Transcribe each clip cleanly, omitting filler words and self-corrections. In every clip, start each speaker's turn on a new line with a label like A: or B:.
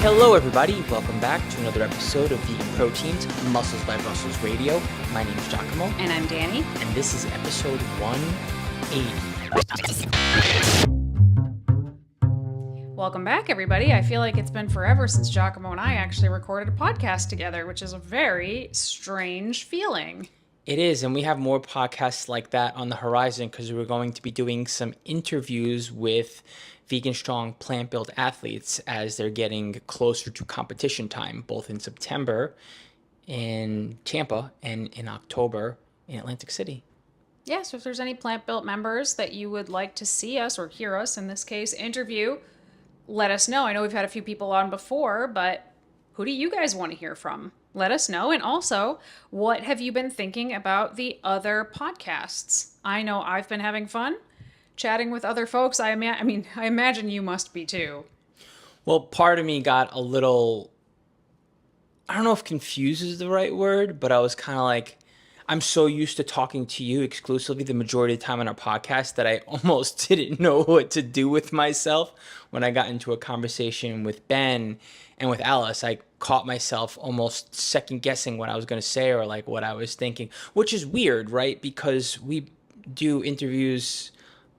A: Hello everybody, welcome back to another episode of VeganProteins, Muscles by Brussels Radio. My name is 𝐬𝐿𝐫𝐿.
B: And I'm Danny.
A: And this is episode 180.
B: Welcome back, everybody. I feel like it's been forever since 𝐬𝐿𝐫𝐿 and I actually recorded a podcast together, which is a very strange feeling.
A: It is, and we have more podcasts like that on the horizon because we're going to be doing some interviews with vegan, strong, plant-built athletes as they're getting closer to competition time, both in September in Tampa and in October in Atlantic City.
B: Yeah, so if there's any plant-built members that you would like to see us or hear us, in this case, interview, let us know. I know we've had a few people on before, but who do you guys want to hear from? Let us know. And also, what have you been thinking about the other podcasts? I know I've been having fun chatting with other folks. I imagine you must be too.
A: Well, part of me got a little, I don't know if confused is the right word, but I was kind of like, I'm so used to talking to you exclusively the majority of the time on our podcast that I almost didn't know what to do with myself when I got into a conversation with Ben and with Alice. I caught myself almost second guessing what I was going to say or like what I was thinking, which is weird, right? Because we do interviews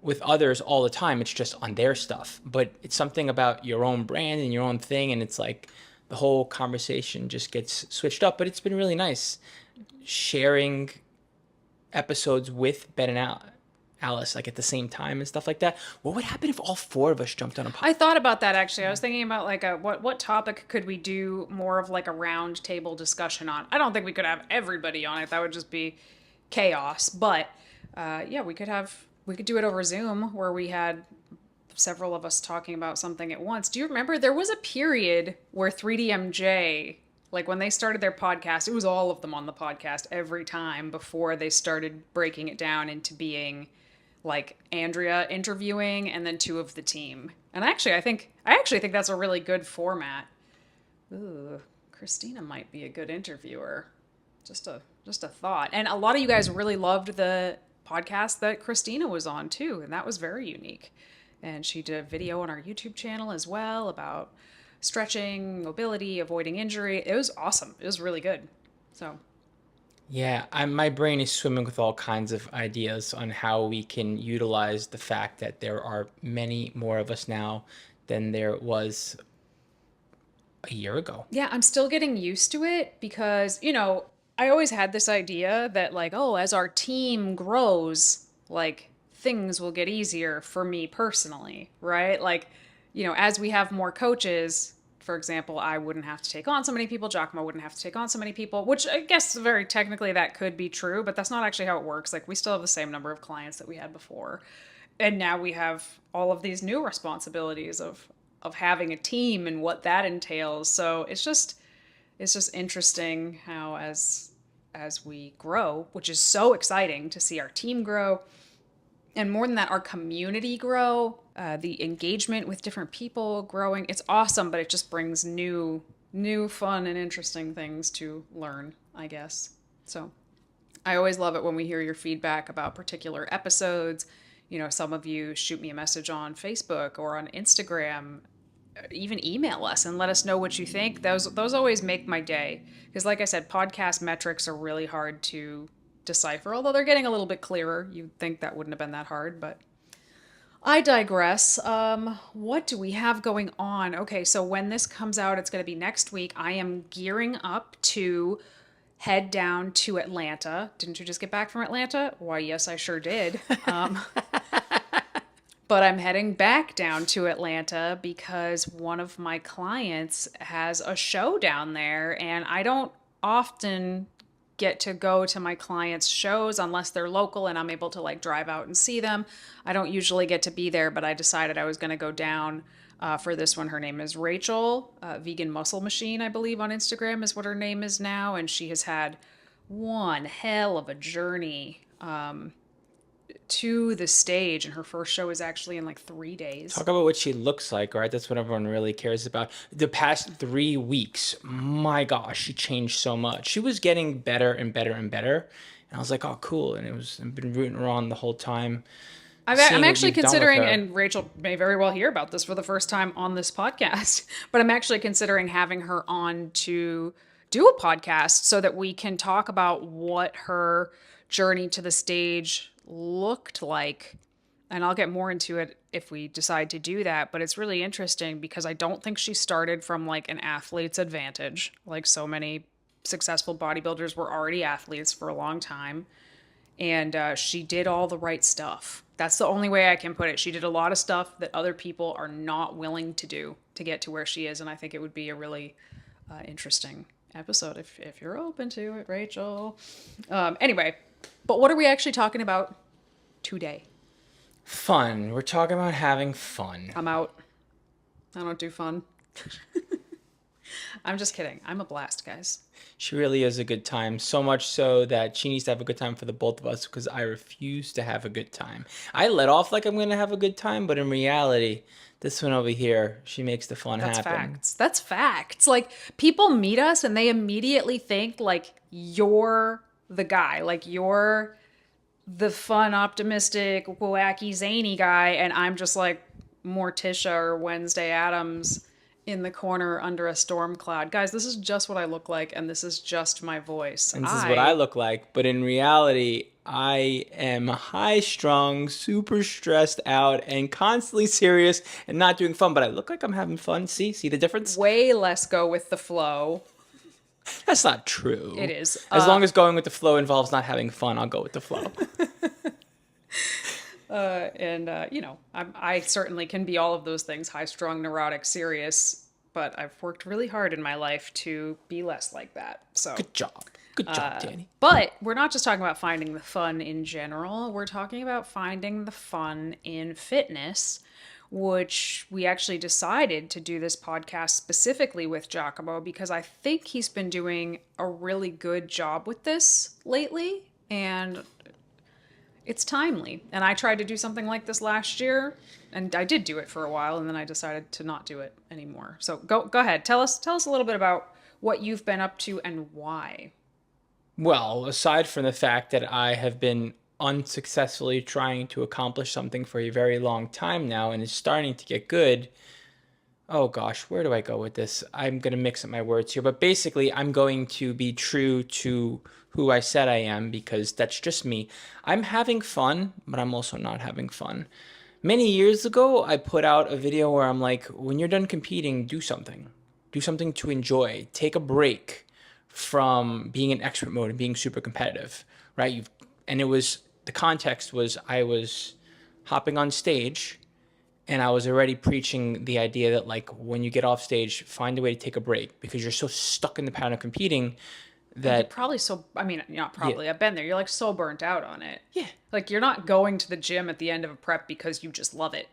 A: with others all the time. It's just on their stuff, but it's something about your own brand and your own thing. And it's like the whole conversation just gets switched up, but it's been really nice sharing episodes with Ben and Alice, like at the same time and stuff like that. What would happen if all four of us jumped on a podcast?
B: I thought about that actually. I was thinking about like what topic could we do more of like a round table discussion on? I don't think we could have everybody on it. That would just be chaos. But yeah, we could do it over Zoom where we had several of us talking about something at once. Do you remember there was a period where 3DMJ, like when they started their podcast, it was all of them on the podcast every time before they started breaking it down into being like Andrea interviewing and then two of the team. And I actually think that's a really good format. Ooh, Christina might be a good interviewer. Just a thought. And a lot of you guys really loved the podcast that Christina was on too, and that was very unique. And she did a video on our YouTube channel as well about stretching, mobility, avoiding injury. It was awesome. It was really good. So
A: yeah, my brain is swimming with all kinds of ideas on how we can utilize the fact that there are many more of us now than there was a year ago.
B: yeah, I'm still getting used to it because, I always had this idea that like, oh, as our team grows, like things will get easier for me personally, right? Like, as we have more coaches, for example, I wouldn't have to take on so many people. 𝐬𝐿𝐫𝐿 wouldn't have to take on so many people, which I guess very technically that could be true, but that's not actually how it works. Like we still have the same number of clients that we had before. And now we have all of these new responsibilities of having a team and what that entails. So it's just interesting how as we grow, which is so exciting to see our team grow, and more than that, our community grow, the engagement with different people growing. It's awesome, but it just brings new fun and interesting things to learn, I guess. So I always love it when we hear your feedback about particular episodes. Some of you shoot me a message on Facebook or on Instagram, even email us and let us know what you think. Those always make my day. Because like I said, podcast metrics are really hard to decipher, although they're getting a little bit clearer. You'd think that wouldn't have been that hard, but I digress. What do we have going on? Okay, so when this comes out, it's going to be next week. I am gearing up to head down to Atlanta. Didn't you just get back from Atlanta? Why, yes, I sure did. But I'm heading back down to Atlanta because one of my clients has a show down there, and I don't often get to go to my clients' shows unless they're local and I'm able to like drive out and see them. I don't usually get to be there, but I decided I was going to go down for this one. Her name is Rachel, Vegan Muscle Machine, I believe on Instagram is what her name is now, and she has had one hell of a journey to the stage, and her first show is actually in like 3 days.
A: Talk about what she looks like, right? That's what everyone really cares about. The past 3 weeks, my gosh, she changed so much. She was getting better and better and better. And I was like, oh, cool. And I've been rooting her on the whole time.
B: I'm
A: seeing what
B: actually
A: you've done with
B: considering,
A: her.
B: and Rachel may very well hear about this for the first time on this podcast, but I'm actually considering having her on to do a podcast so that we can talk about what her journey to the stage looked like. And I'll get more into it if we decide to do that. But it's really interesting because I don't think she started from like an athlete's advantage. Like so many successful bodybuilders were already athletes for a long time. And she did all the right stuff. That's the only way I can put it. She did a lot of stuff that other people are not willing to do to get to where she is. And I think it would be a really interesting episode if you're open to it, Rachel. Anyway, but what are we actually talking about today?
A: Fun. We're talking about having fun.
B: I'm out. I don't do fun. I'm just kidding. I'm a blast, guys.
A: She really is a good time. So much so that she needs to have a good time for the both of us because I refuse to have a good time. I let off like I'm going to have a good time, but in reality, this one over here, she makes the fun
B: That's
A: happen.
B: facts. That's facts. Like people meet us and they immediately think like you're the guy, like you're the fun, optimistic, wacky, zany guy, and I'm just like Morticia or Wednesday Adams in the corner under a storm cloud. Guys, this is just what I look like, and this is just my voice.
A: And this is what I look like. But in reality, I am high strung, super stressed out, and constantly serious and not doing fun. But I look like I'm having fun. See the difference?
B: way less go with the flow.
A: That's not true.
B: It is.
A: As long as going with the flow involves not having fun, I'll go with the flow.
B: You know, I certainly can be all of those things: high-strung, neurotic, serious. But I've worked really hard in my life to be less like that. So
A: Good job. Good job, Danny.
B: But we're not just talking about finding the fun in general. We're talking about finding the fun in fitness, which we actually decided to do this podcast specifically with 𝐬𝐿𝐫𝐞 because I think he's been doing a really good job with this lately. And it's timely. And I tried to do something like this last year, and I did do it for a while, and then I decided to not do it anymore. So go ahead. Tell us a little bit about what you've been up to and why.
A: Well, aside from the fact that I have been unsuccessfully trying to accomplish something for a very long time now and is starting to get good. Oh gosh, where do I go with this? I'm going to mix up my words here, but basically I'm going to be true to who I said I am because that's just me. I'm having fun, but I'm also not having fun. Many years ago, I put out a video where I'm like, when you're done competing, do something. Do something to enjoy. Take a break from being in expert mode and being super competitive, right? And it was, the context was I was hopping on stage and I was already preaching the idea that like when you get off stage, find a way to take a break because you're so stuck in the pattern of competing that
B: You're probably so, I mean, not probably, I've been there. You're like so burnt out on it.
A: Yeah.
B: Like you're not going to the gym at the end of a prep because you just love it.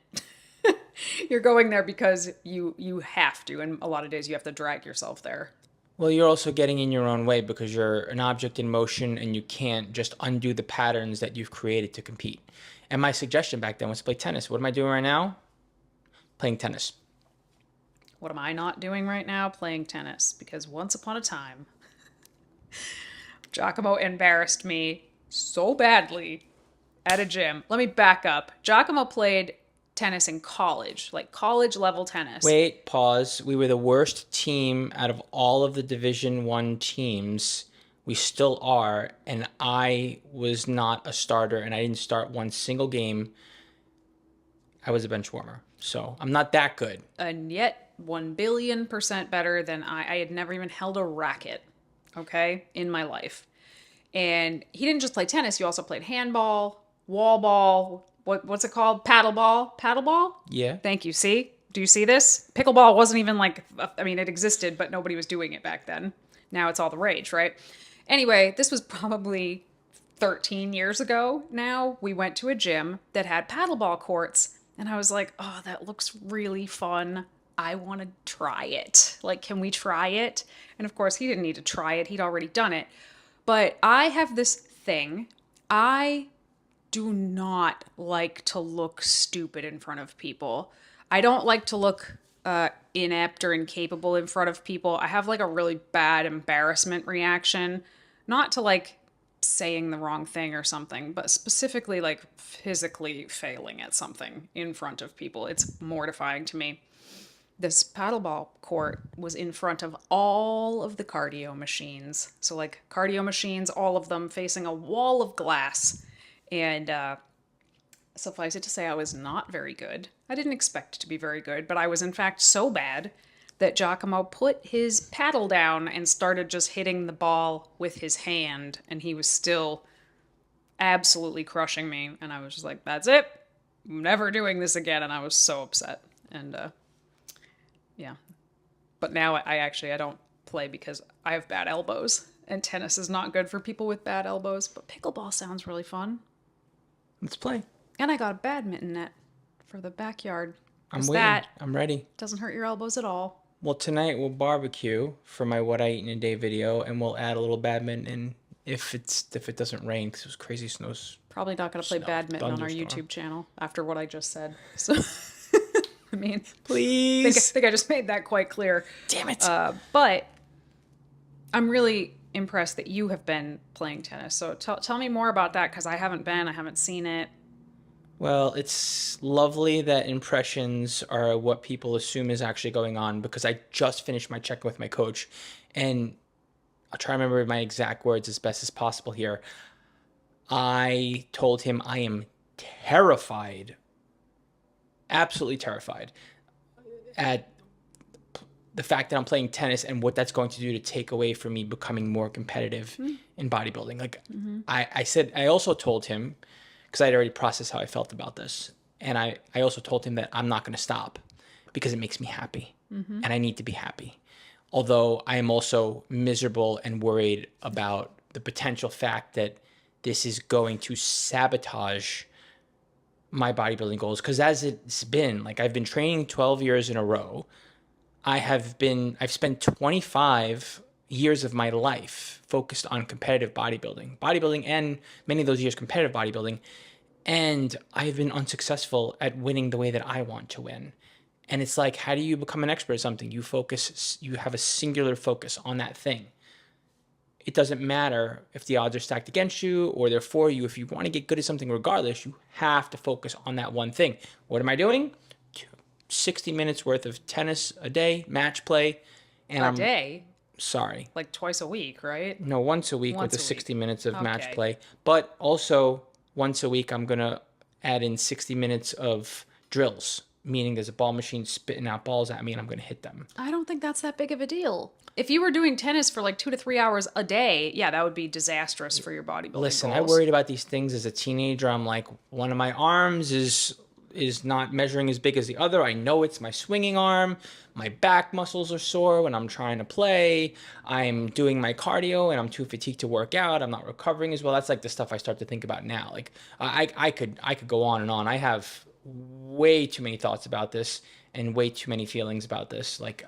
B: You're going there because you have to, and a lot of days you have to drag yourself there.
A: well, you're also getting in your own way because you're an object in motion and you can't just undo the patterns that you've created to compete. And my suggestion back then was to play tennis. What am I doing right now? Playing tennis.
B: What am I not doing right now? Playing tennis. Because once upon a time, 𝐬𝐿𝐫𝐞 embarrassed me so badly at a gym. Let me back up. 𝐬𝐿𝐫𝐞 played tennis in college, like college level tennis.
A: Wait, pause. We were the worst team out of all of the Division I teams. We still are, and I was not a starter, and I didn't start one single game. I was a bench warmer, so I'm not that good.
B: And yet 1,000,000,000% better than I had never even held a racket, okay, in my life. And he didn't just play tennis, he also played handball, wall ball, what's it called? Paddleball? Paddleball?
A: Yeah.
B: Thank you. See? Do you see this? Pickleball wasn't even like, I mean, it existed, but nobody was doing it back then. Now it's all the rage, right? Anyway, this was probably 13 years ago now. We went to a gym that had paddleball courts, and I was like, oh, that looks really fun. I want to try it. Like, can we try it? And of course, he didn't need to try it. He'd already done it. But I have this thing. I do not like to look stupid in front of people. I don't like to look inept or incapable in front of people. I have like a really bad embarrassment reaction. Not to like saying the wrong thing or something, but specifically like physically failing at something in front of people. It's mortifying to me. This paddleball court was in front of all of the cardio machines. So like cardio machines, all of them facing a wall of glass. And suffice it to say, I was not very good. I didn't expect to be very good, but I was in fact so bad that 𝐬𝐝 put his paddle down and started just hitting the ball with his hand, and he was still absolutely crushing me. And I was just like, that's it. I'm never doing this again. And I was so upset. And yeah. But now I don't play because I have bad elbows, and tennis is not good for people with bad elbows. But pickleball sounds really fun.
A: Let's play.
B: And I got a badminton net for the backyard.
A: I'm waiting. I'm ready.
B: Doesn't hurt your elbows at all.
A: Well, tonight we'll barbecue for my What I Eat in a Day video, and we'll add a little badminton if it doesn't rain, because it was crazy snows.
B: Probably not going to play badminton on our YouTube channel after what I just said. So, I mean,
A: please.
B: I think I just made that quite clear.
A: Damn it.
B: But I'm really impressed that you have been playing tennis. So tell me more about that, because I haven't seen it.
A: Well, it's lovely that impressions are what people assume is actually going on, because I just finished my check with my coach, and I'll try to remember my exact words as best as possible here. I told him I am terrified, absolutely terrified at the fact that I'm playing tennis and what that's going to do to take away from me becoming more competitive in bodybuilding. Like I also told him, because I had already processed how I felt about this. And I also told him that I'm not going to stop because it makes me happy. And I need to be happy. Although I am also miserable and worried about the potential fact that this is going to sabotage my bodybuilding goals. Because as it's been, like I've been training 12 years in a row. I've spent 25 years of my life focused on competitive bodybuilding, and many of those years competitive bodybuilding. And I've been unsuccessful at winning the way that I want to win. And it's like, how do you become an expert at something? You have a singular focus on that thing. It doesn't matter if the odds are stacked against you or they're for you. If you want to get good at something regardless, you have to focus on that one thing. What am I doing? 60 minutes worth of tennis a day, match play. And
B: a day?
A: Sorry.
B: Like twice a week, right?
A: No, once a week with the 60 minutes of match play. But also once a week, I'm going to add in 60 minutes of drills, meaning there's a ball machine spitting out balls at me and I'm going to hit them.
B: I don't think that's that big of a deal. If you were doing tennis for like 2 to 3 hours a day, yeah, that would be disastrous for your bodybuilding
A: Listen,
B: goals.
A: I worried about these things as a teenager. I'm like, one of my arms is not measuring as big as the other. I know it's my swinging arm. My back muscles are sore when I'm trying to play. I'm doing my cardio and I'm too fatigued to work out. I'm not recovering as well. That's like the stuff I start to think about now. Like I could go on and on. I have way too many thoughts about this and way too many feelings about this. Like,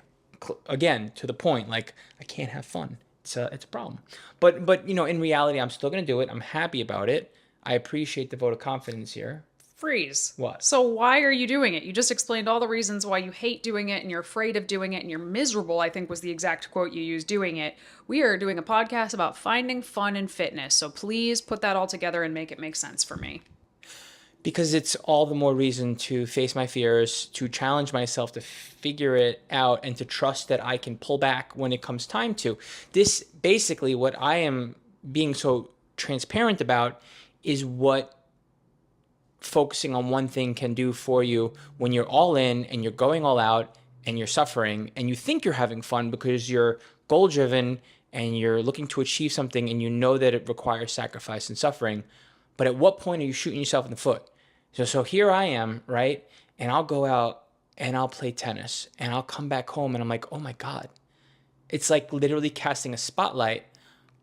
A: again, to the point, like I can't have fun. It's a problem. But you know, in reality, I'm still going to do it. I'm happy about it. I appreciate the vote of confidence here.
B: Freeze.
A: What?
B: So why are you doing it? You just explained all the reasons why you hate doing it and you're afraid of doing it and you're miserable, I think was the exact quote you used, doing it. We are doing a podcast about finding fun in fitness. So please put that all together and make it make sense for me.
A: Because it's all the more reason to face my fears, to challenge myself, to figure it out, and to trust that I can pull back when it comes time to. This, basically, what I am being so transparent about is what focusing on one thing can do for you when you're all in and you're going all out and you're suffering and you think you're having fun because you're goal driven and you're looking to achieve something and you know that it requires sacrifice and suffering. But at what point are you shooting yourself in the foot? So here I am, right? And I'll go out and I'll play tennis and I'll come back home and I'm like, oh my God. It's like literally casting a spotlight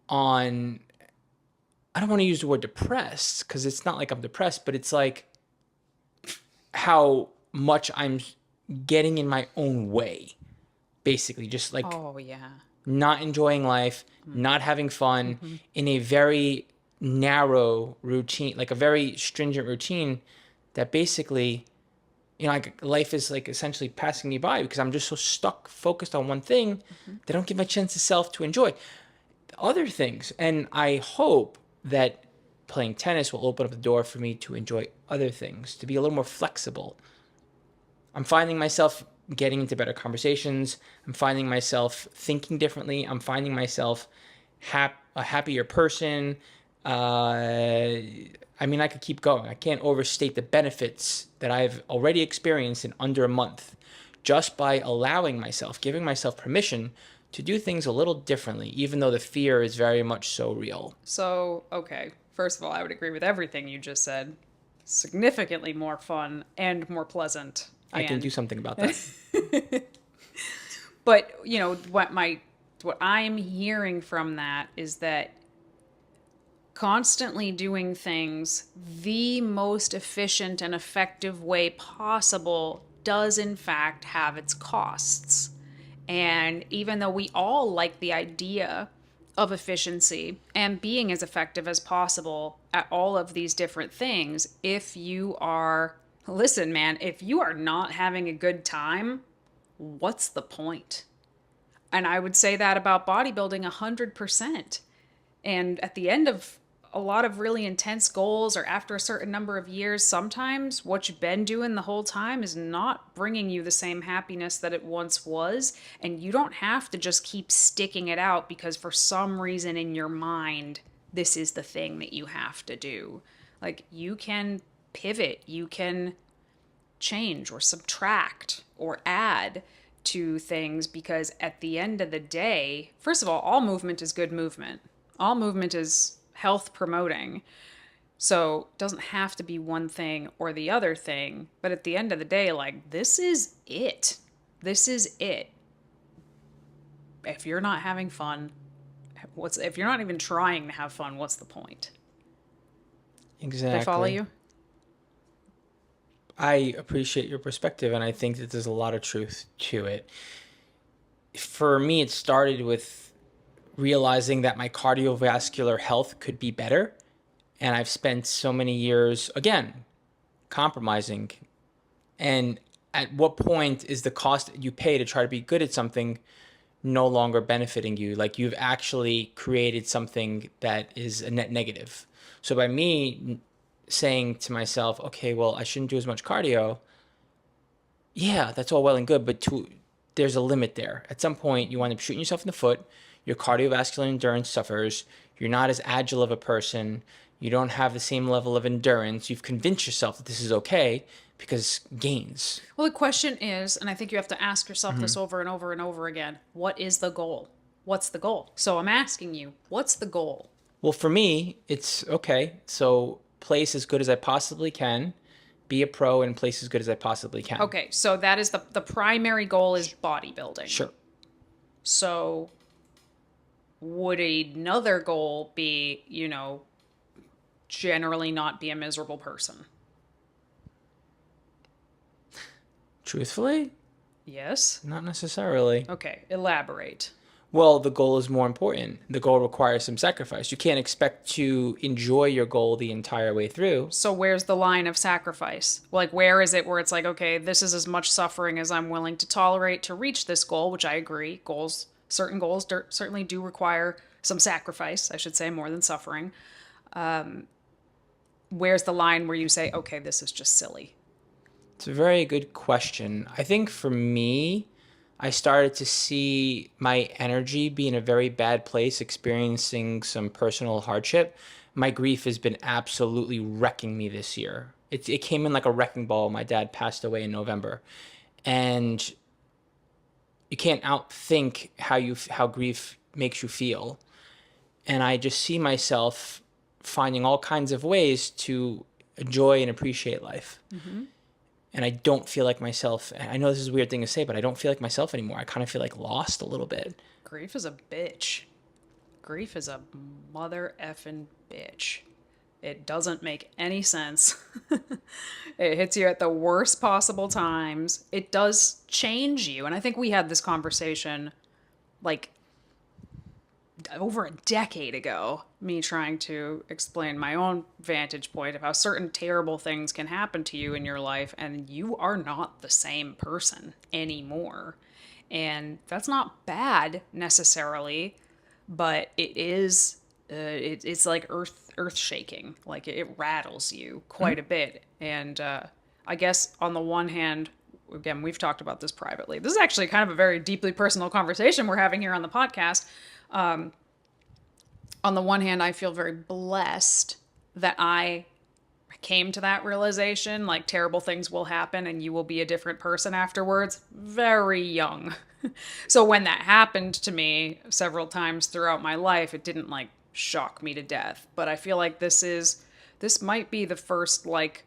A: on, I don't want to use the word depressed because it's not like I'm depressed, but it's like how much I'm getting in my own way, basically. Just like not enjoying life, not having fun in a very narrow routine, like a very stringent routine that basically, you know, like life is like essentially passing me by because I'm just so stuck, focused on one thing that I don't give my chance to self to enjoy other things. And I hope that playing tennis will open up the door for me to enjoy other things, to be a little more flexible. I'm finding myself getting into better conversations. I'm finding myself thinking differently. I'm finding myself a happier person. I mean, I could keep going. I can't overstate the benefits that I've already experienced in under a month just by allowing myself, giving myself permission to do things a little differently, even though the fear is very much so real.
B: So, okay. First of all, I would agree with everything you just said. Significantly more fun and more pleasant.
A: I can do something about that.
B: But, you know, what I'm hearing from that is that constantly doing things the most efficient and effective way possible does in fact have its costs. And even though we all like the idea of efficiency and being as effective as possible at all of these different things, if you are, listen, man, if you are not having a good time, what's the point? And I would say that about bodybuilding 100%. And at the end of a lot of really intense goals or after a certain number of years, sometimes what you've been doing the whole time is not bringing you the same happiness that it once was. And you don't have to just keep sticking it out because for some reason in your mind, this is the thing that you have to do. Like, you can pivot, you can change or subtract or add to things, because at the end of the day, first of all movement is good movement. All movement is health promoting. So it doesn't have to be one thing or the other thing. But at the end of the day, like, this is it. This is it. If you're not having fun, if you're not even trying to have fun, what's the point?
A: Exactly.
B: Did I follow you?
A: I appreciate your perspective, and I think that there's a lot of truth to it. For me, it started with realizing that my cardiovascular health could be better. And I've spent so many years, again, compromising. And at what point is the cost that you pay to try to be good at something no longer benefiting you? Like, you've actually created something that is a net negative. So by me saying to myself, okay, well, I shouldn't do as much cardio. Yeah, that's all well and good, but there's a limit there. At some point, you wind up shooting yourself in the foot. Your cardiovascular endurance suffers. You're not as agile of a person. You don't have the same level of endurance. You've convinced yourself that this is okay because gains.
B: Well, the question is, and I think you have to ask yourself this over and over and over again, what is the goal? What's the goal? So I'm asking you, what's the goal?
A: Well, for me, it's okay. So place as good as I possibly can, be a pro and place as good as I possibly can.
B: Okay, so that is the primary goal is bodybuilding.
A: Sure.
B: So would another goal be, generally not be a miserable person?
A: Truthfully?
B: Yes.
A: Not necessarily.
B: Okay, elaborate.
A: Well, the goal is more important. The goal requires some sacrifice. You can't expect to enjoy your goal the entire way through.
B: So where's the line of sacrifice? Like, where is it where it's like, okay, this is as much suffering as I'm willing to tolerate to reach this goal, which I agree. Certain goals certainly do require some sacrifice, I should say, more than suffering. Where's the line where you say, okay, this is just silly?
A: It's a very good question. I think for me, I started to see my energy be in a very bad place, experiencing some personal hardship. My grief has been absolutely wrecking me this year. It came in like a wrecking ball. My dad passed away in November. And you can't outthink how grief makes you feel. And I just see myself finding all kinds of ways to enjoy and appreciate life. Mm-hmm. And I don't feel like myself. I know this is a weird thing to say, but I don't feel like myself anymore. I kind of feel like lost a little bit.
B: Grief is a bitch. Grief is a mother effing bitch. It doesn't make any sense. It hits you at the worst possible times. It does change you. And I think we had this conversation like over a decade ago, me trying to explain my own vantage point of how certain terrible things can happen to you in your life and you are not the same person anymore. And that's not bad necessarily, but it is it's like earth shaking. Like it rattles you quite a bit. And I guess on the one hand, again, we've talked about this privately. This is actually kind of a very deeply personal conversation we're having here on the podcast. On the one hand, I feel very blessed that I came to that realization, like terrible things will happen and you will be a different person afterwards, very young. So when that happened to me several times throughout my life, it didn't like shock me to death. But I feel like this might be the first like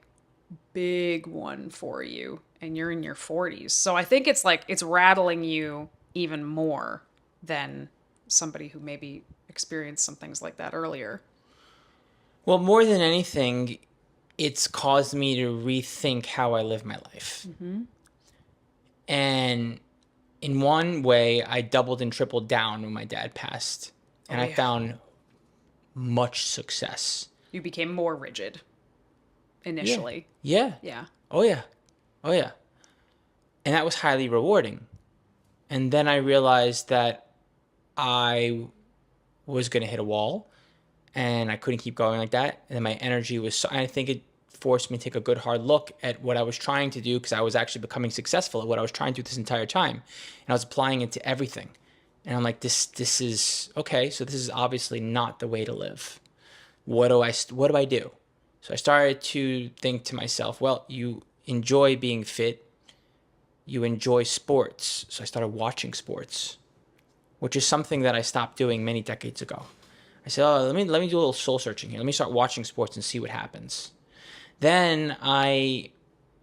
B: big one for you, and you're in your 40s. So I think it's like it's rattling you even more than somebody who maybe experienced some things like that earlier.
A: Well, more than anything, it's caused me to rethink how I live my life. And in one way, I doubled and tripled down when my dad passed. And
B: Oh,
A: I
B: yeah.
A: found much success.
B: You became more rigid initially.
A: Yeah.
B: Yeah.
A: Oh, yeah. Oh, yeah. And that was highly rewarding. And then I realized that I was going to hit a wall and I couldn't keep going like that. And then my energy was, so, I think it forced me to take a good hard look at what I was trying to do, because I was actually becoming successful at what I was trying to do this entire time. And I was applying it to everything. And I'm like, this is, okay, so this is obviously not the way to live. What do I do? So I started to think to myself, well, you enjoy being fit. You enjoy sports. So I started watching sports, which is something that I stopped doing many decades ago. I said, oh, let me do a little soul searching here. Let me start watching sports and see what happens. Then I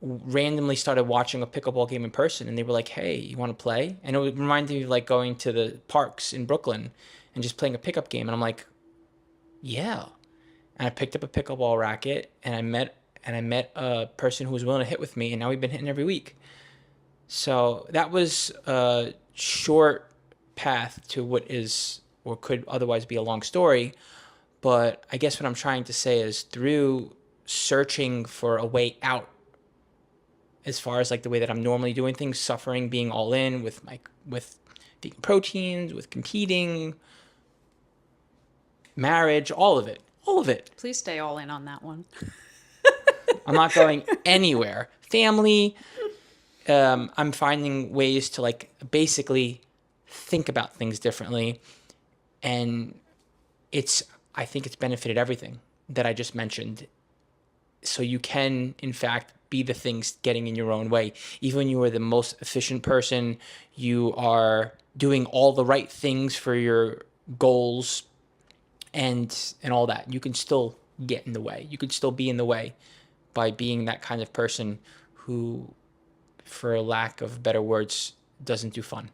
A: randomly started watching a pickleball game in person, and they were like, hey, you want to play? And it reminded me of like going to the parks in Brooklyn and just playing a pickup game. And I'm like, yeah. And I picked up a pickleball racket, and I met a person who was willing to hit with me, and now we've been hitting every week. So that was a short path to what is or could otherwise be a long story. But I guess what I'm trying to say is, through searching for a way out, as far as like the way that I'm normally doing things, suffering, being all in with vegan proteins, with competing, marriage, all of it.
B: Please stay all in on that one.
A: I'm not going anywhere. Family, I'm finding ways to like basically think about things differently. And I think it's benefited everything that I just mentioned. So you can, in fact, be the things getting in your own way. Even when you are the most efficient person, you are doing all the right things for your goals and all that. You can still get in the way. You can still be in the way by being that kind of person who, for lack of better words, doesn't do fun.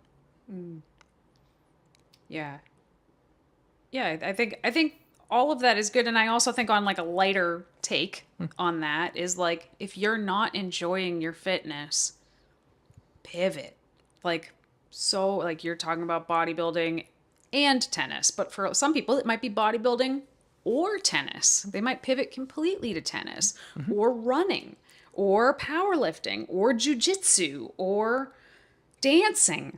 B: Yeah. Yeah, I think all of that is good, and I also think on like a lighter take on that is like, if you're not enjoying your fitness, pivot. Like, so like you're talking about bodybuilding and tennis, but for some people it might be bodybuilding or tennis. They might pivot completely to tennis or running or powerlifting or jujitsu or dancing.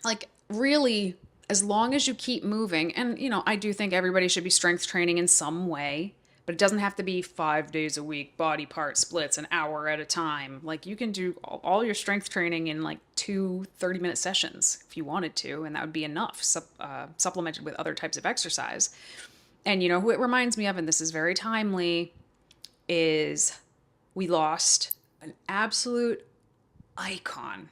B: Like, really, as long as you keep moving, and I do think everybody should be strength training in some way, but it doesn't have to be 5 days a week, body part splits, an hour at a time. Like, you can do all your strength training in like 2 30-minute sessions if you wanted to, and that would be enough, supplemented with other types of exercise. And who it reminds me of, and this is very timely, is we lost an absolute icon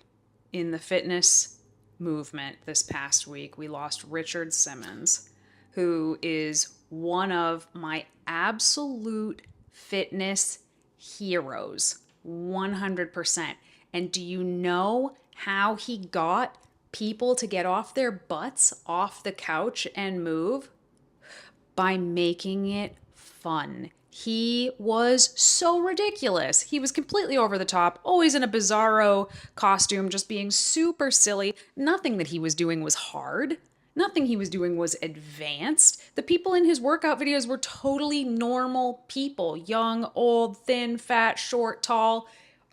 B: in the fitness movement this past week. We lost Richard Simmons, who is one of my absolute fitness heroes, 100%. And do you know how he got people to get off their butts off the couch and move? By making it fun. He was so ridiculous. He was completely over the top, always in a bizarro costume, just being super silly. Nothing that he was doing was hard. Nothing he was doing was advanced. The people in his workout videos were totally normal people. Young, old, thin, fat, short, tall,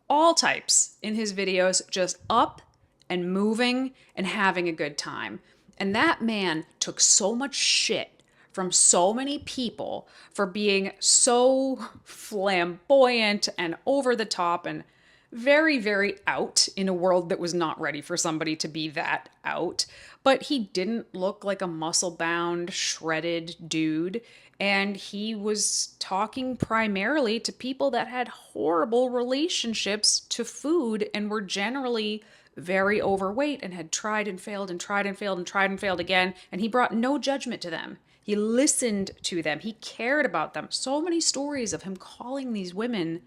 B: all types in his videos, just up and moving and having a good time. And that man took so much shit from so many people for being so flamboyant and over the top and very, very out in a world that was not ready for somebody to be that out. But he didn't look like a muscle bound, shredded dude. And he was talking primarily to people that had horrible relationships to food and were generally very overweight and had tried and failed and tried and failed and tried and failed again. And he brought no judgment to them. He listened to them. He cared about them. So many stories of him calling these women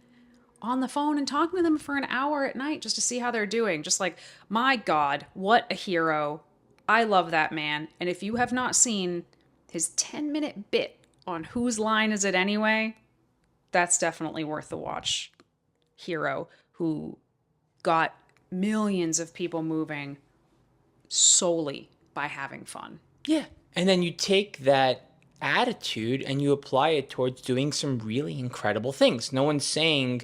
B: on the phone and talking to them for an hour at night just to see how they're doing. Just like, my God, what a hero. I love that man. And if you have not seen his 10-minute bit on Whose Line Is It Anyway, that's definitely worth the watch. Hero who got millions of people moving solely by having fun.
A: Yeah. And then you take that attitude and you apply it towards doing some really incredible things. No one's saying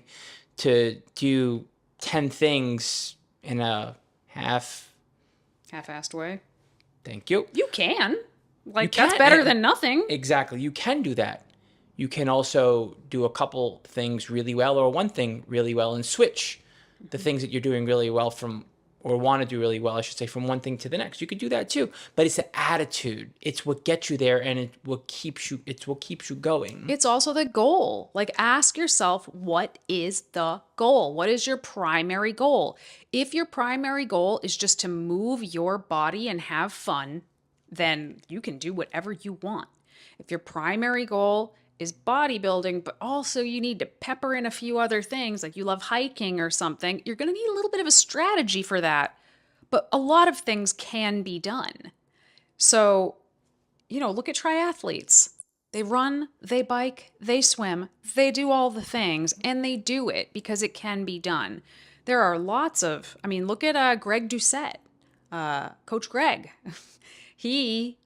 A: to do 10 things in a
B: half-assed way.
A: Thank you.
B: You can. Like,
A: You
B: that's
A: can,
B: better
A: and-
B: than nothing.
A: Exactly. You can do that. You can also do a couple things really well or one thing really well and switch the things that you're doing really well from, or want to do really well, I should say, from one thing to the next. You could do that too. But it's the attitude. It's what gets you there, and it's what keeps you going.
B: It's also the goal. Like, ask yourself, what is the goal? What is your primary goal? If your primary goal is just to move your body and have fun, then you can do whatever you want. If your primary goal is bodybuilding, but also you need to pepper in a few other things, like you love hiking or something, you're going to need a little bit of a strategy for that. But a lot of things can be done. So, look at triathletes. They run, they bike, they swim, they do all the things, and they do it because it can be done. There are lots of, look at Greg Doucette, Coach Greg. He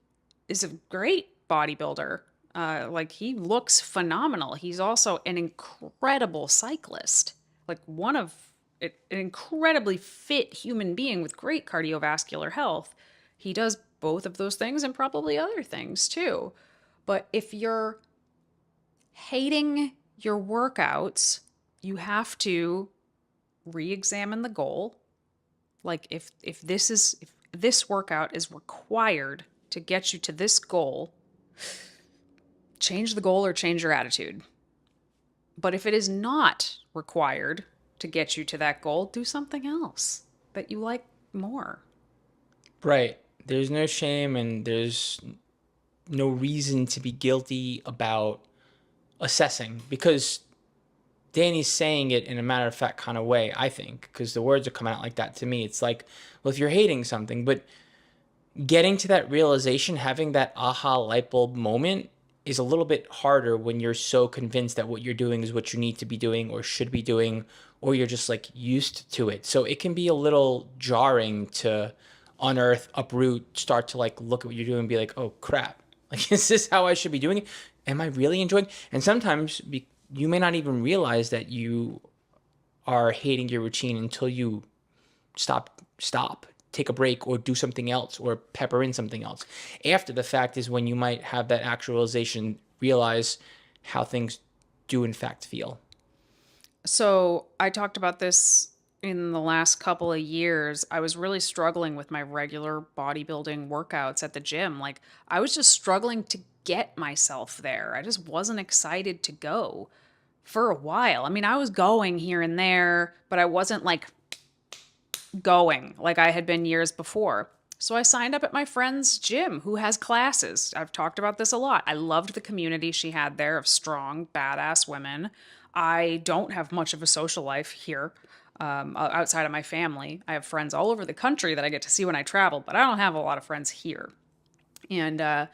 B: is a great bodybuilder. He looks phenomenal. He's also an incredible cyclist, like an incredibly fit human being with great cardiovascular health. He does both of those things and probably other things too. But if you're hating your workouts, you have to re-examine the goal. Like if this workout is required to get you to this goal, change the goal or change your attitude. But if it is not required to get you to that goal, do something else that you like more.
A: Right. There's no shame and there's no reason to be guilty about assessing, because Danny's saying it in a matter of fact kind of way, I think, because the words are coming out like that to me. It's like, well, if you're hating something, but getting to that realization, having that aha light bulb moment is a little bit harder when you're so convinced that what you're doing is what you need to be doing or should be doing, or you're just like used to it. So it can be a little jarring to unearth, uproot, start to like look at what you're doing and be like, oh crap, like, is this how I should be doing it? Am I really enjoying? And sometimes you may not even realize that you are hating your routine until you stop, take a break, or do something else, or pepper in something else. After the fact is when you might have that actualization, realize how things do in fact feel.
B: So I talked about this in the last couple of years. I was really struggling with my regular bodybuilding workouts at the gym. Like, I was just struggling to get myself there. I just wasn't excited to go for a while. I was going here and there, but I wasn't like going like I had been years before. So I signed up at my friend's gym who has classes. I've talked about this a lot. I loved the community she had there of strong, badass women. I don't have much of a social life here outside of my family. I have friends all over the country that I get to see when I travel, but I don't have a lot of friends here. And I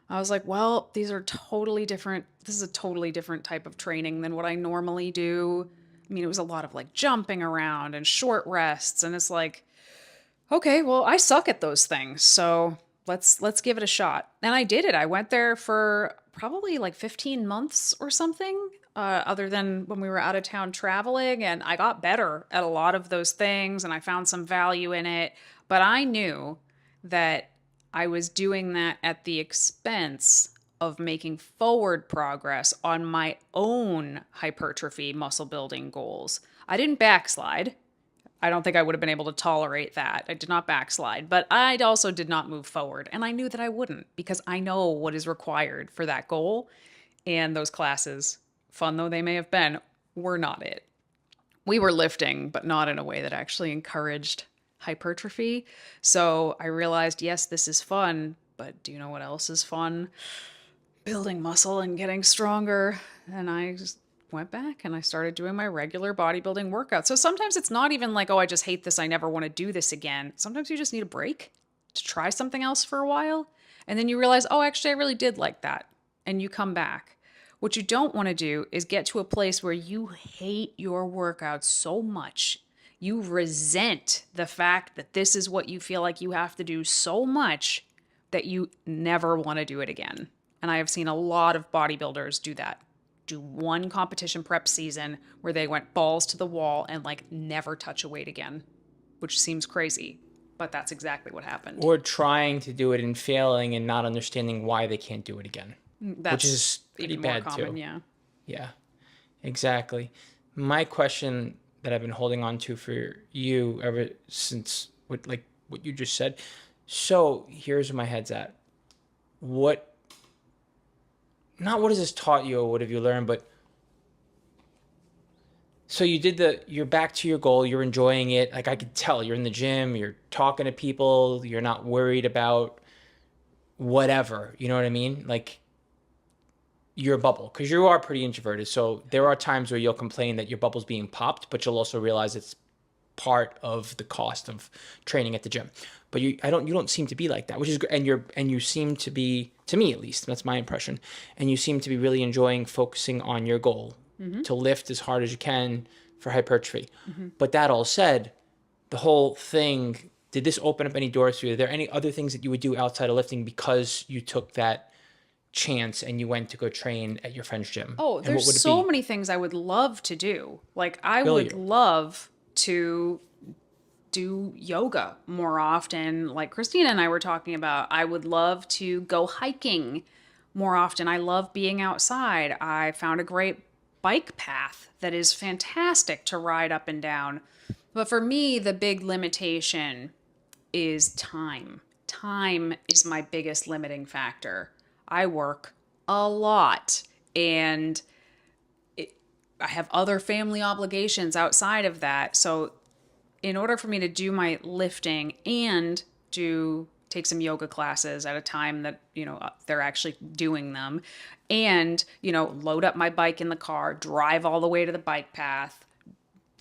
B: was like, well, these are totally different. This is a totally different type of training than what I normally do. It was a lot of like jumping around and short rests. And it's like, okay, well, I suck at those things. So let's give it a shot. And I did it. I went there for probably like 15 months or something, other than when we were out of town traveling. And I got better at a lot of those things and I found some value in it. But I knew that I was doing that at the expense of making forward progress on my own hypertrophy muscle building goals. I didn't backslide. I don't think I would have been able to tolerate that. I did not backslide, but I also did not move forward. And I knew that I wouldn't because I know what is required for that goal. And those classes, fun though they may have been, were not it. We were lifting, but not in a way that actually encouraged hypertrophy. So I realized, yes, this is fun, but do you know what else is fun? Building muscle and getting stronger. And I just went back and I started doing my regular bodybuilding workout. So sometimes it's not even like, oh, I just hate this. I never want to do this again. Sometimes you just need a break to try something else for a while. And then you realize, oh, actually, I really did like that. And you come back. What you don't want to do is get to a place where you hate your workout so much. You resent the fact that this is what you feel like you have to do so much that you never want to do it again. And I have seen a lot of bodybuilders do that. Do one competition prep season where they went balls to the wall and like never touch a weight again, which seems crazy, but that's exactly what happened.
A: Or trying to do it and failing and not understanding why they can't do it again.
B: That's
A: which is pretty
B: even more
A: bad
B: common,
A: too.
B: yeah.
A: Yeah, exactly. My question that I've been holding on to for you ever since what you just said. So here's where my head's at. Not what has this taught you or what have you learned, but so you're back to your goal, you're enjoying it. Like I could tell you're in the gym, you're talking to people, you're not worried about whatever, you know what I mean? Like your bubble, because you are pretty introverted. So there are times where you'll complain that your bubble's being popped, but you'll also realize it's part of the cost of training at the gym. But you don't seem to be like that, which is good. And you seem to be, to me at least, that's my impression. And you seem to be really enjoying focusing on your goal to lift as hard as you can for hypertrophy. But that all said, the whole thing, did this open up any doors for you? Are there any other things that you would do outside of lifting because you took that chance and you went to go train at your friend's gym?
B: Oh,
A: And
B: there's
A: what would it
B: so
A: be?
B: many things I would love to do. Like I
A: Feel
B: would
A: you.
B: love to do yoga more often, like Christina and I were talking about. I would love to go hiking more often. I love being outside. I found a great bike path that is fantastic to ride up and down. But for me, the big limitation is time. Time is my biggest limiting factor. I work a lot and I have other family obligations outside of that. So in order for me to do my lifting and take some yoga classes at a time that, they're actually doing them and, load up my bike in the car, drive all the way to the bike path,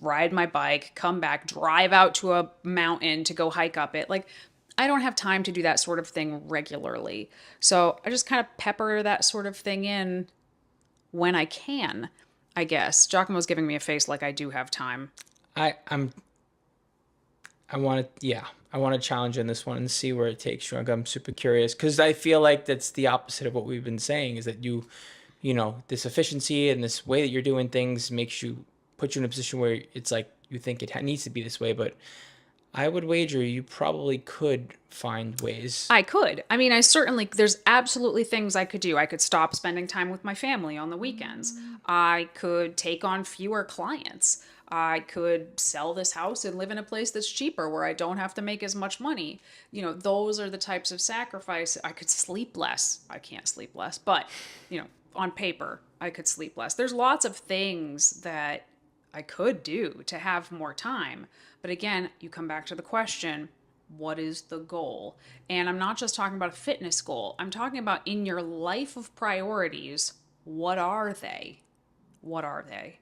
B: ride my bike, come back, drive out to a mountain to go hike up it. Like, I don't have time to do that sort of thing regularly. So I just kind of pepper that sort of thing in when I can, I guess. Giacomo's giving me a face like I do have time.
A: I want to challenge in this one and see where it takes you. I'm super curious because I feel like that's the opposite of what we've been saying is that this efficiency and this way that you're doing things puts you in a position where it's like you think it needs to be this way, but I would wager you probably could find ways.
B: I could. I mean, there's absolutely things I could do. I could stop spending time with my family on the weekends. I could take on fewer clients. I could sell this house and live in a place that's cheaper where I don't have to make as much money. Those are the types of sacrifice. I could sleep less. I can't sleep less, but, on paper, I could sleep less. There's lots of things that I could do to have more time. But again, you come back to the question, what is the goal? And I'm not just talking about a fitness goal. I'm talking about in your life of priorities, what are they? What are they?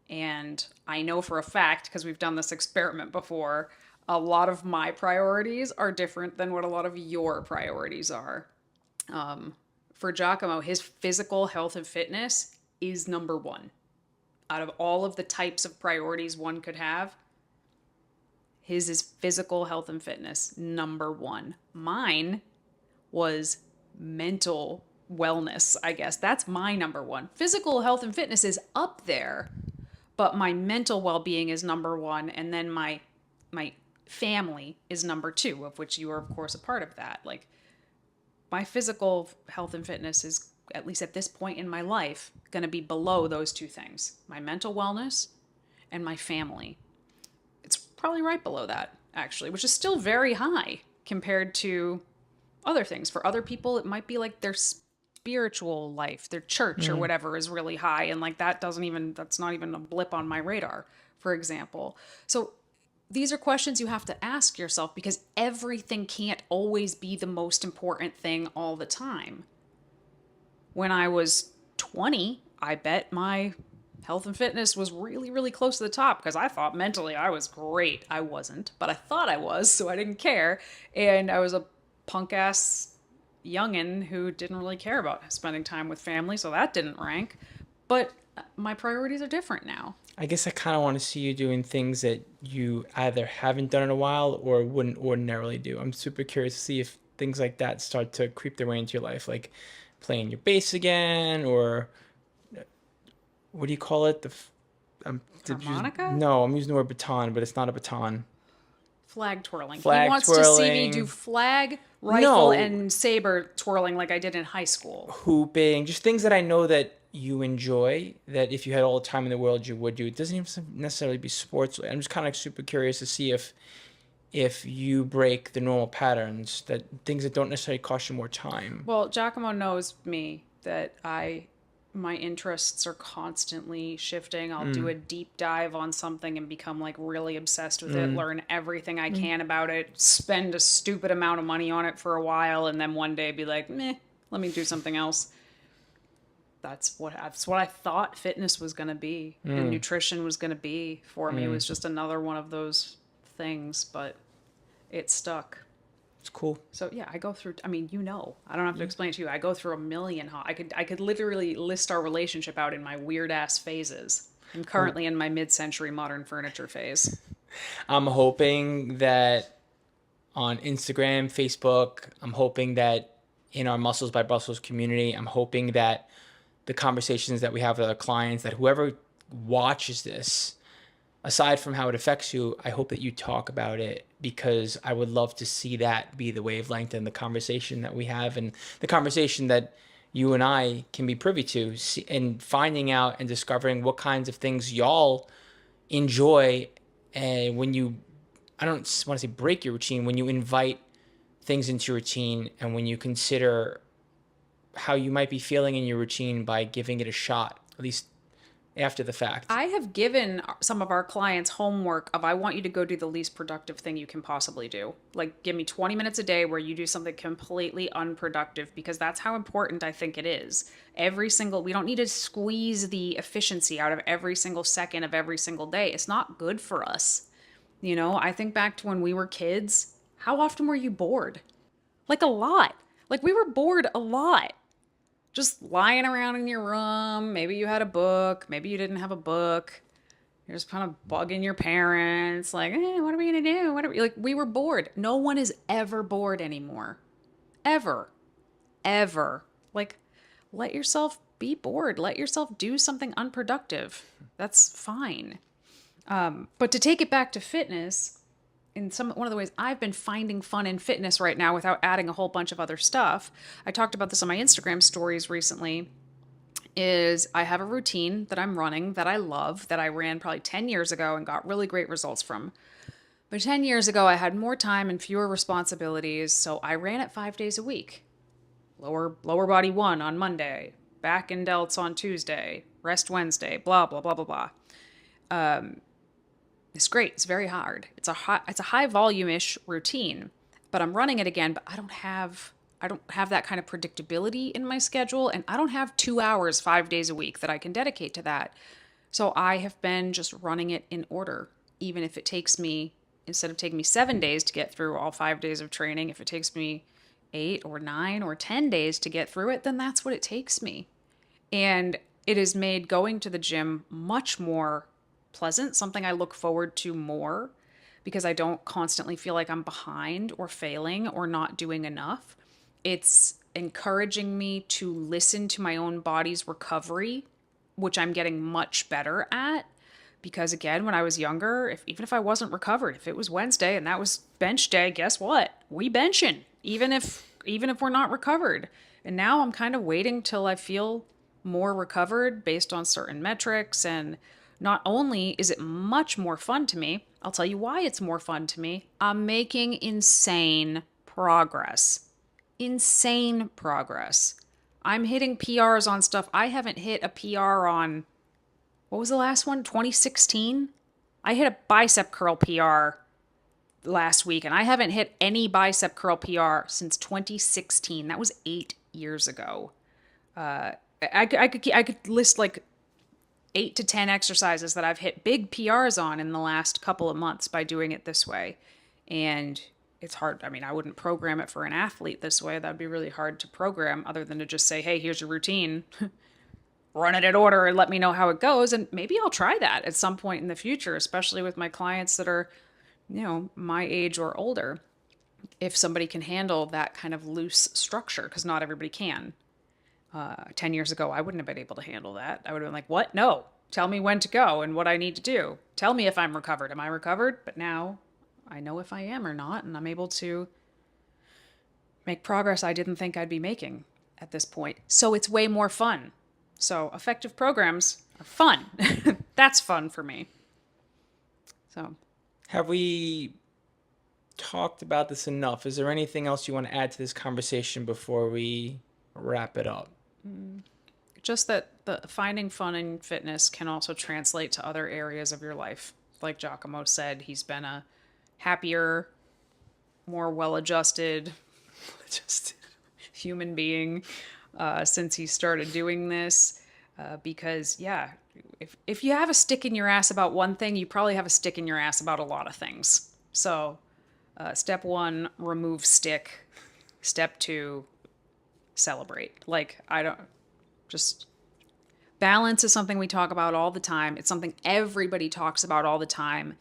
B: And I know for a fact, because we've done this experiment before, a lot of my priorities are different than what a lot of your priorities are. For Giacomo, his physical health and fitness is number one. Out of all of the types of priorities one could have, his is physical health and fitness, number one. Mine was mental wellness, I guess. That's my number one. Physical health and fitness is up there, but my mental well-being is number one, and then my family is number two, of which you are, of course, a part of that. Like, my physical health and fitness is at least at this point in my life, going to be below those two things: my mental wellness and my family. It's probably right below that, actually, which is still very high compared to other things. For other people, it might be like their spiritual life, their church or whatever is really high. And like that's not even a blip on my radar, for example. So these are questions you have to ask yourself because everything can't always be the most important thing all the time. When I was 20, I bet my health and fitness was really, really close to the top because I thought mentally I was great. I wasn't, but I thought I was, so I didn't care. And I was a punk ass youngin who didn't really care about spending time with family, so that didn't rank. But my priorities are different now.
A: I guess I kind of want to see you doing things that you either haven't done in a while or wouldn't ordinarily do. I'm super curious to see if things like that start to creep their way into your life, like playing your bass again, or what do you call it?
B: Harmonica?
A: No, I'm using the word baton, but it's not a baton.
B: Flag twirling.
A: Flag
B: he wants
A: twirling.
B: to see me do flag, rifle, and saber twirling like I did in high school.
A: Hooping, just things that I know that you enjoy, that if you had all the time in the world you would do. It doesn't even necessarily be sports. I'm just kind of super curious to see if you break the normal patterns, that things that don't necessarily cost you more time.
B: Well, Giacomo knows me that my interests are constantly shifting. I'll do a deep dive on something and become like really obsessed with it, learn everything I can about it, spend a stupid amount of money on it for a while, and then one day be like, meh, let me do something else. That's what I thought fitness was going to be and nutrition was going to be for me. It was just another one of those things, but it stuck.
A: It's cool.
B: So yeah, I go through, I mean, I don't have to explain it to you. I go through a million, I could literally list our relationship out in my weird ass phases. I'm currently in my mid-century modern furniture phase.
A: I'm hoping that on Instagram, Facebook, I'm hoping that in our Muscles by Brussels community, I'm hoping that the conversations that we have with our clients, that whoever watches this, aside from how it affects you, I hope that you talk about it, because I would love to see that be the wavelength and the conversation that we have, and the conversation that you and I can be privy to, and finding out and discovering what kinds of things y'all enjoy. And when you, I don't want to say break your routine, when you invite things into your routine, and when you consider how you might be feeling in your routine by giving it a shot, at least after the fact.
B: I have given some of our clients homework of, I want you to go do the least productive thing you can possibly do. Like, give me 20 minutes a day where you do something completely unproductive, because that's how important I think it is. We don't need to squeeze the efficiency out of every single second of every single day. It's not good for us. I think back to when we were kids. How often were you bored? Like a lot. Like, we were bored a lot. Just lying around in your room. Maybe you had a book. Maybe you didn't have a book. You're just kind of bugging your parents. Like, what are we going to do? Like, we were bored. No one is ever bored anymore. Ever. Ever. Like, let yourself be bored. Let yourself do something unproductive. That's fine. But to take it back to fitness, one of the ways I've been finding fun in fitness right now without adding a whole bunch of other stuff, I talked about this on my Instagram stories recently, is I have a routine that I'm running that I love, that I ran probably 10 years ago and got really great results from. But 10 years ago, I had more time and fewer responsibilities, so I ran it 5 days a week. Lower body 1 on Monday, back and delts on Tuesday, rest Wednesday, blah, blah, blah, blah, blah. It's great. It's very hard. It's a high volume-ish routine, but I'm running it again, but I don't have that kind of predictability in my schedule, and I don't have 2 hours 5 days a week that I can dedicate to that. So I have been just running it in order, even if it takes me, instead of taking me 7 days to get through all 5 days of training, if it takes me 8 or 9 or 10 days to get through it, then that's what it takes me. And it has made going to the gym much more pleasant, something I look forward to more, because I don't constantly feel like I'm behind or failing or not doing enough. It's encouraging me to listen to my own body's recovery, which I'm getting much better at. Because again, when I was younger, even if I wasn't recovered, if it was Wednesday and that was bench day, guess what? We benching, even if we're not recovered. And now I'm kind of waiting till I feel more recovered based on certain metrics. And not only is it much more fun to me, I'll tell you why it's more fun to me. I'm making insane progress. Insane progress. I'm hitting PRs on stuff I haven't hit a PR on. What was the last one? 2016? I hit a bicep curl PR last week, and I haven't hit any bicep curl PR since 2016. That was 8 years ago. I could list like 8 to 10 exercises that I've hit big PRs on in the last couple of months by doing it this way. And it's hard. I mean, I wouldn't program it for an athlete this way. That'd be really hard to program, other than to just say, hey, here's your routine. Run it in order and let me know how it goes. And maybe I'll try that at some point in the future, especially with my clients that are, my age or older. If somebody can handle that kind of loose structure, because not everybody can. 10 years ago, I wouldn't have been able to handle that. I would have been like, what? No, tell me when to go and what I need to do. Tell me if I'm recovered. Am I recovered? But now I know if I am or not, and I'm able to make progress I didn't think I'd be making at this point. So it's way more fun. So effective programs are fun. That's fun for me. So,
A: have we talked about this enough? Is there anything else you want to add to this conversation before we wrap it up?
B: Just that the finding fun in fitness can also translate to other areas of your life. Like Giacomo said, he's been a happier, more well-adjusted human being since he started doing this. Because, yeah, if you have a stick in your ass about one thing, you probably have a stick in your ass about a lot of things. So, step 1, remove stick. Step 2, celebrate. Balance is something we talk about all the time. It's something everybody talks about all the time.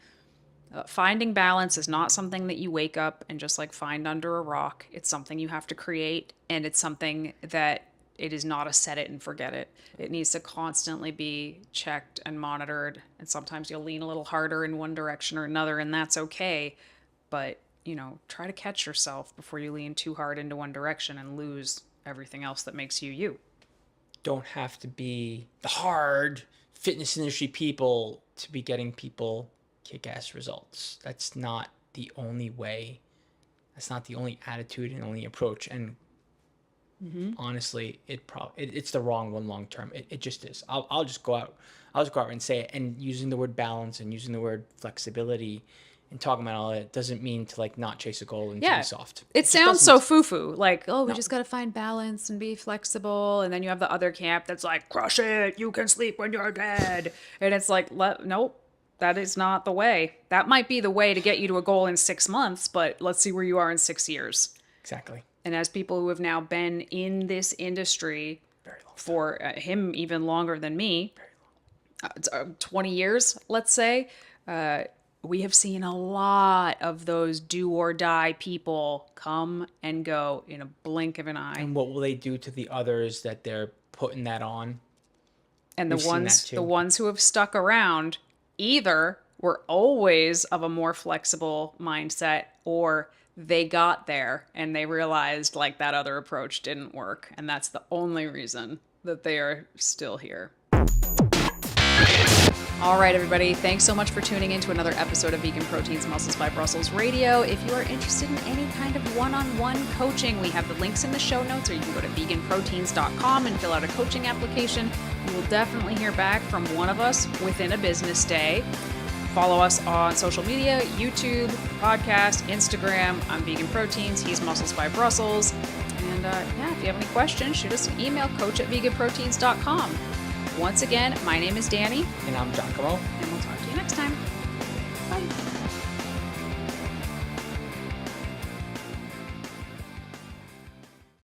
B: Finding balance is not something that you wake up and just find under a rock. It's something you have to create, and it's something that it is not a set it and forget it. It needs to constantly be checked and monitored. And sometimes you'll lean a little harder in one direction or another, and that's okay. But, try to catch yourself before you lean too hard into one direction and lose everything else that makes you you.
A: Don't have to be the hard fitness industry people to be getting people kick-ass results. That's not the only way. That's not the only attitude and only approach. And honestly, it's the wrong one long term. It just is. I'll just go out and say it. And using the word balance and using the word flexibility and talking about all that doesn't mean to not chase a goal and be soft.
B: It sounds so foo-foo. We just got to find balance and be flexible. And then you have the other camp that's like, crush it. You can sleep when you're dead. And it's like, nope, that is not the way. That might be the way to get you to a goal in 6 months, but let's see where you are in 6 years.
A: Exactly.
B: And as people who have now been in this industry for him even longer than me, 20 years, let's say, we have seen a lot of those do or die people come and go in a blink of an eye.
A: And what will they do to the others that they're putting that on?
B: And the ones who have stuck around either were always of a more flexible mindset, or they got there and they realized that other approach didn't work. And that's the only reason that they are still here. All right, everybody. Thanks so much for tuning in to another episode of Vegan Proteins Muscles by Brussels Radio. If you are interested in any kind of one-on-one coaching, we have the links in the show notes, or you can go to VeganProteins.com and fill out a coaching application. You will definitely hear back from one of us within a business day. Follow us on social media, YouTube, podcast, Instagram. I'm Vegan Proteins. He's Muscles by Brussels. And if you have any questions, shoot us an email, coach@veganproteins.com. Once again, my name is Danny.
A: And I'm Giacomo.
B: And we'll talk to you next time. Bye.